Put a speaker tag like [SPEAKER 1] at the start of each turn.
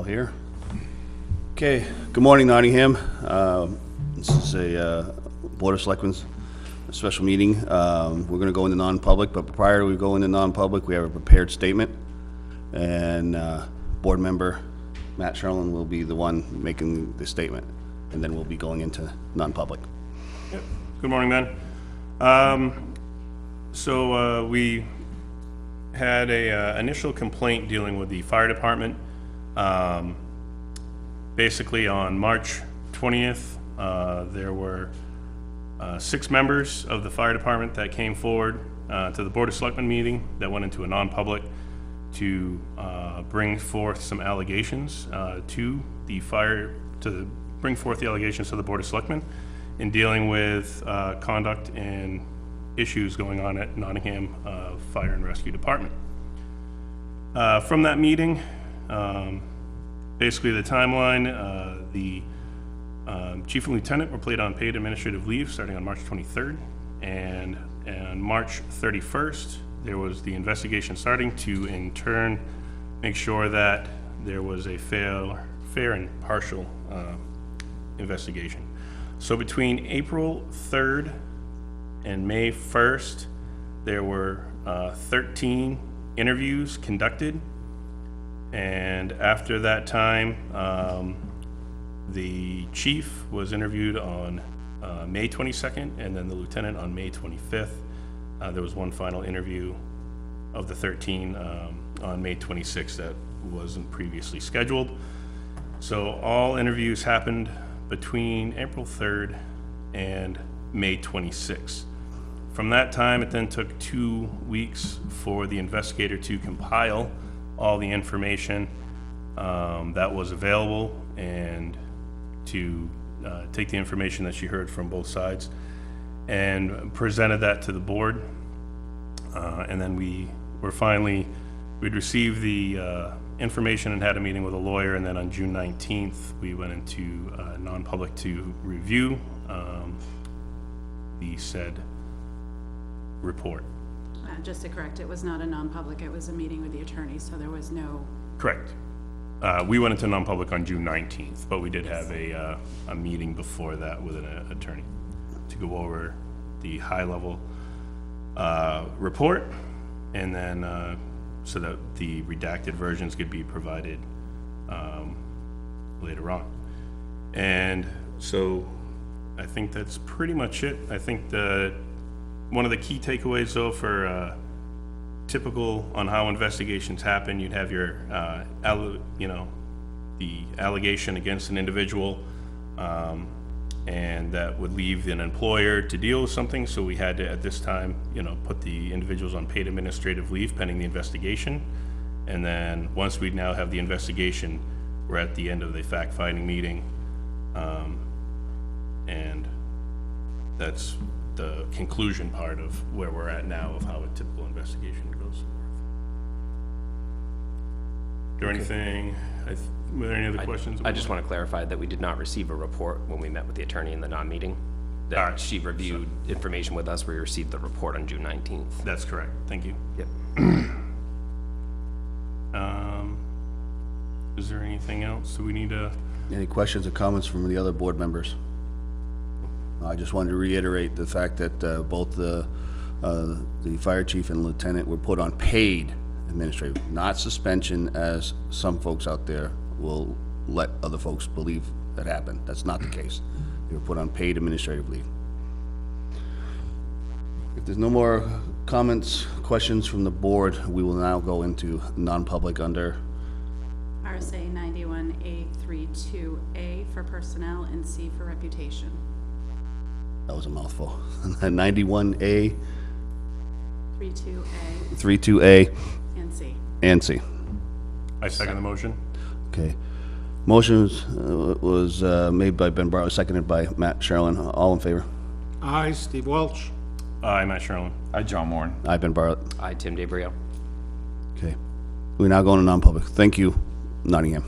[SPEAKER 1] all here. Okay, good morning, Nottingham. This is a Board of Selectmen's special meeting. We're going to go into non-public, but prior to we go into non-public, we have a prepared statement. And board member Matt Sherlin will be the one making the statement. And then we'll be going into non-public.
[SPEAKER 2] Yep. Good morning, Ben. So we had a initial complaint dealing with the fire department. Basically on March 20th, there were 6 members of the fire department that came forward to the Board of Selectmen meeting that went into a non-public to bring forth some allegations to the Board of Selectmen in dealing with conduct and issues going on at Nottingham Fire and Rescue Department. From that meeting, basically the timeline, the chief and lieutenant were put on paid administrative leave starting on March 23rd, and on March 31st, there was the investigation starting to, in turn, make sure that there was a fair and partial investigation. So between April 3rd and May 1st, there were 13 interviews conducted, and after that time, the chief was interviewed on May 22nd, and then the lieutenant on May 25th. There was one final interview of the 13 on May 26th that wasn't previously scheduled. So all interviews happened between April 3rd and May 26th. From that time, it then took 2 weeks for the investigator to compile all the information that was available and to take the information that she heard from both sides and presented that to the board. And then we'd received the information and had a meeting with a lawyer, and then on June 19th, we went into non-public to review the said report.
[SPEAKER 3] Just to correct, it was not a non-public, it was a meeting with the attorney, so there was no...
[SPEAKER 2] Correct. We went into non-public on June 19th, but we did have a meeting before that with an attorney to go over the high-level report, and then so that the redacted versions could be provided later on. And so I think that's pretty much it. I think one of the key takeaways, though, for typical on how investigations happen, you'd have your, the allegation against an individual, and that would leave an employer to deal with something. So we had to, at this time, put the individuals on paid administrative leave pending the investigation. And then once we now have the investigation, we're at the end of the fact-finding meeting, and that's the conclusion part of where we're at now of how a typical investigation goes. Is there anything, were there any other questions?
[SPEAKER 4] I just want to clarify that we did not receive a report when we met with the attorney in the non-meeting. That she reviewed information with us. We received the report on June 19th.
[SPEAKER 2] That's correct. Thank you.
[SPEAKER 4] Yep.
[SPEAKER 2] Is there anything else? Do we need to?
[SPEAKER 1] Any questions or comments from the other board members? I just wanted to reiterate the fact that both the fire chief and lieutenant were put on paid administrative, not suspension, as some folks out there will let other folks believe that happened. That's not the case. They were put on paid administrative leave. If there's no more comments, questions from the board, we will now go into non-public under
[SPEAKER 3] RSA 91A32A for personnel and C for reputation.
[SPEAKER 1] that was a mouthful. 91A,
[SPEAKER 3] 32A
[SPEAKER 1] 32A,
[SPEAKER 3] and C.
[SPEAKER 1] and C.
[SPEAKER 2] I second the motion.
[SPEAKER 1] Okay. Motion was made by Ben Bartlett, seconded by Matt Sherlin. All in favor?
[SPEAKER 5] Aye, Steve Welch.
[SPEAKER 2] Aye, Matt Sherlin.
[SPEAKER 6] Hi, John Moran.
[SPEAKER 1] Aye, Ben Bartlett.
[SPEAKER 4] I, Tim DeBrio.
[SPEAKER 1] Okay. We're now going to non-public. Thank you, Nottingham.